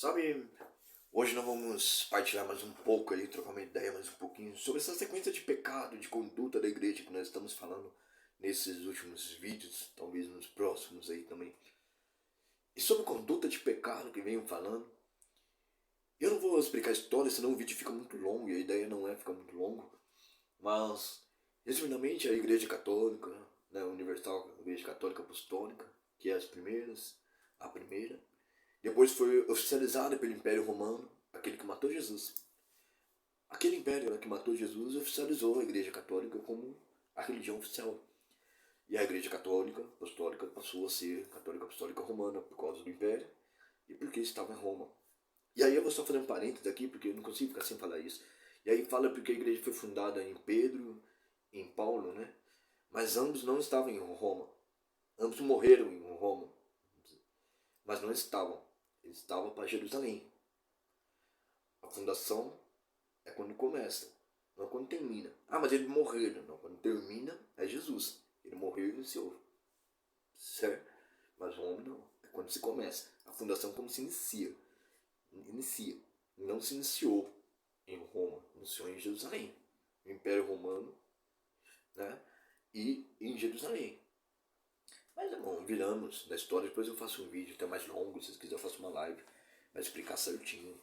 Sabe, hoje nós vamos partilhar mais um pouco ali, trocar uma ideia mais um pouquinho sobre essa sequência de pecado, de conduta da igreja que nós estamos falando nesses últimos vídeos, talvez nos próximos aí também. E sobre conduta de pecado que venho falando, eu não vou explicar a história, senão o vídeo fica muito longo e a ideia não é ficar muito longo. Mas, resumidamente, a Igreja Católica, né, a Universal Igreja Católica Apostólica, que é a primeira, depois foi oficializada pelo Império Romano, aquele que matou Jesus. Aquele império, né, que matou Jesus oficializou a Igreja Católica como a religião oficial. E a Igreja Católica Apostólica passou a ser Católica Apostólica Romana por causa do Império e porque estava em Roma. E aí eu vou só fazer um parênteses aqui, porque eu não consigo ficar sem falar isso. E aí fala porque a igreja foi fundada em Pedro e em Paulo, né? Mas ambos não estavam em Roma. Ambos morreram em Roma. Mas não estavam. Eles estavam para Jerusalém. A fundação é quando começa, não é quando termina. Ah, mas ele morreu. Não, quando termina é Jesus. Ele morreu e iniciou. Certo? Mas Roma não. É quando se começa. A fundação é como se inicia. Não se iniciou em Roma, iniciou em Jerusalém, no Império Romano, né? E em Jerusalém. Mas irmão, viramos da história, depois eu faço um vídeo até mais longo, se vocês quiserem eu faço uma live, vai explicar certinho,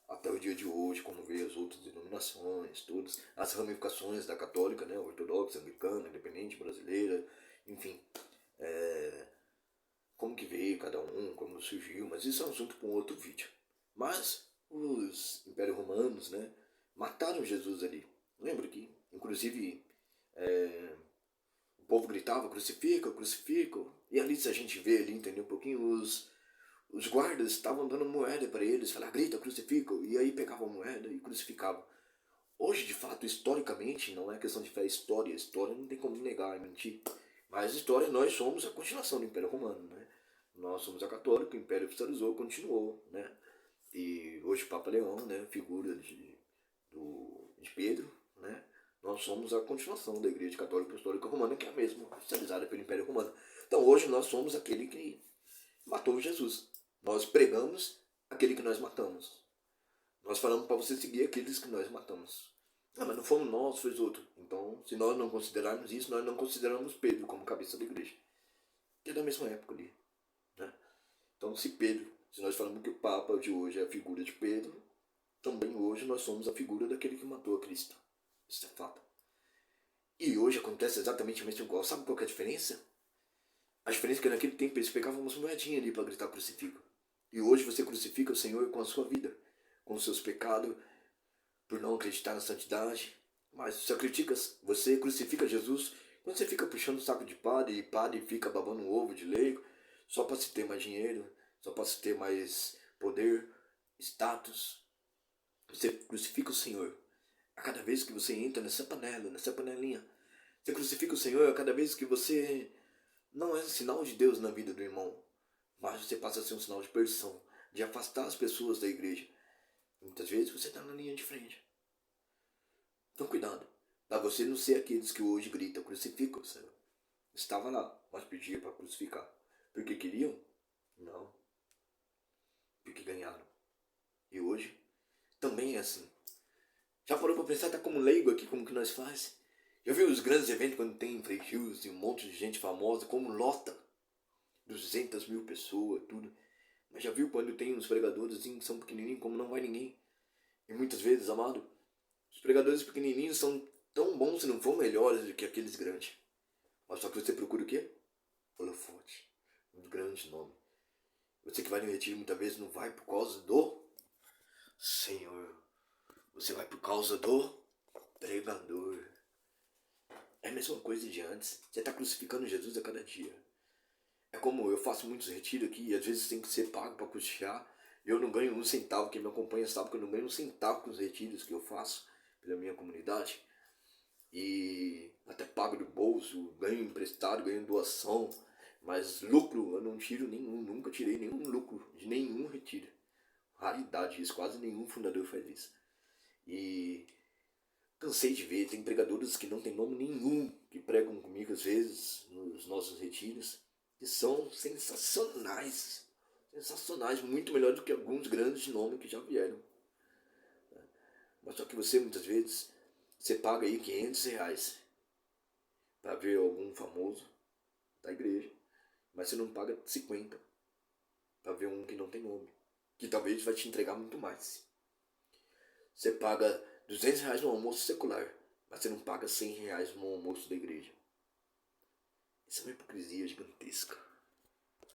até o dia de hoje, como veio as outras denominações, todas, as ramificações da católica, né? Ortodoxa, anglicana, independente, brasileira, enfim, como que veio cada um, como surgiu, mas isso é um assunto para um outro vídeo. Mas os impérios romanos, né, mataram Jesus ali. Lembra que, inclusive, o povo gritava, crucifica, crucifica. E ali, se a gente vê ali, entendeu um pouquinho, os guardas estavam dando moeda para eles, falaram, grita, crucifica. E aí pegavam a moeda e crucificavam. Hoje, de fato, historicamente, não é questão de fé, história. História não tem como negar, é mentir. Mas história, nós somos a continuação do Império Romano, né? Nós somos a católica, o Império oficializou, continuou, né? E hoje o Papa Leão, né, figura de Pedro, né, nós somos a continuação da Igreja Católica Apostólica Romana, que é a mesma, oficializada pelo Império Romano. Então hoje nós somos aquele que matou Jesus. Nós pregamos aquele que nós matamos. Nós falamos para você seguir aqueles que nós matamos. Ah, mas não fomos nós, foi outro. Então, se nós não considerarmos isso, nós não consideramos Pedro como cabeça da igreja. Que é da mesma época ali, né? Então, se nós falamos que o Papa de hoje é a figura de Pedro, também hoje nós somos a figura daquele que matou a Cristo. Isso é fato. E hoje acontece exatamente o mesmo igual. Sabe qual que é a diferença? A diferença é que naquele tempo eles pegavam umas moedinhas ali para gritar crucifica. E hoje você crucifica o Senhor com a sua vida, com os seus pecados, por não acreditar na santidade. Mas você crucifica Jesus quando você fica puxando o saco de padre e padre fica babando um ovo de leigo, só para se ter mais dinheiro, só para se ter mais poder, status. Você crucifica o Senhor a cada vez que você entra nessa panela, nessa panelinha. Você crucifica o Senhor a cada vez que você não é um sinal de Deus na vida do irmão, mas você passa a ser um sinal de perdição, de afastar as pessoas da igreja. Muitas vezes você está na linha de frente. Então cuidado, para você não ser aqueles que hoje gritam, crucifica o Senhor. Estava lá, mas pedia para crucificar. Porque queriam? Não. Porque ganharam. E hoje também é assim. Já parou para pensar, tá como leigo aqui, como que nós faz? Já viu os grandes eventos quando tem Frei Gils e um monte de gente famosa, como lota? 200 mil pessoas, tudo. Mas já viu quando tem uns pregadores assim, que são pequenininhos, como não vai ninguém? E muitas vezes, amado, os pregadores pequenininhos são tão bons se não for melhores do que aqueles grandes. Mas só que você procura o quê? Holofote. Um grande nome. Você que vai no retiro muitas vezes não vai por causa do Senhor. Você vai por causa do pregador. É a mesma coisa de antes. Você está crucificando Jesus a cada dia. É como eu faço muitos retiros aqui e às vezes tem que ser pago para custear. Eu não ganho um centavo. Quem me acompanha sabe que eu não ganho um centavo com os retiros que eu faço pela minha comunidade. E até pago do bolso, ganho emprestado, ganho doação. Mas lucro eu não tiro nenhum. Nunca tirei nenhum lucro de nenhum retiro. Raridade isso. Quase nenhum fundador faz isso. E cansei de ver, tem pregadores que não tem nome nenhum, que pregam comigo às vezes nos nossos retiros, que são sensacionais. sensacionais, muito melhor do que alguns grandes nomes que já vieram. Mas só que você muitas vezes, você paga aí R$ 500 para ver algum famoso da igreja, mas você não paga 50 para ver um que não tem nome, que talvez vai te entregar muito mais. Você paga R$ 200 no almoço secular, mas você não paga R$ 100 no almoço da igreja. Isso é uma hipocrisia gigantesca.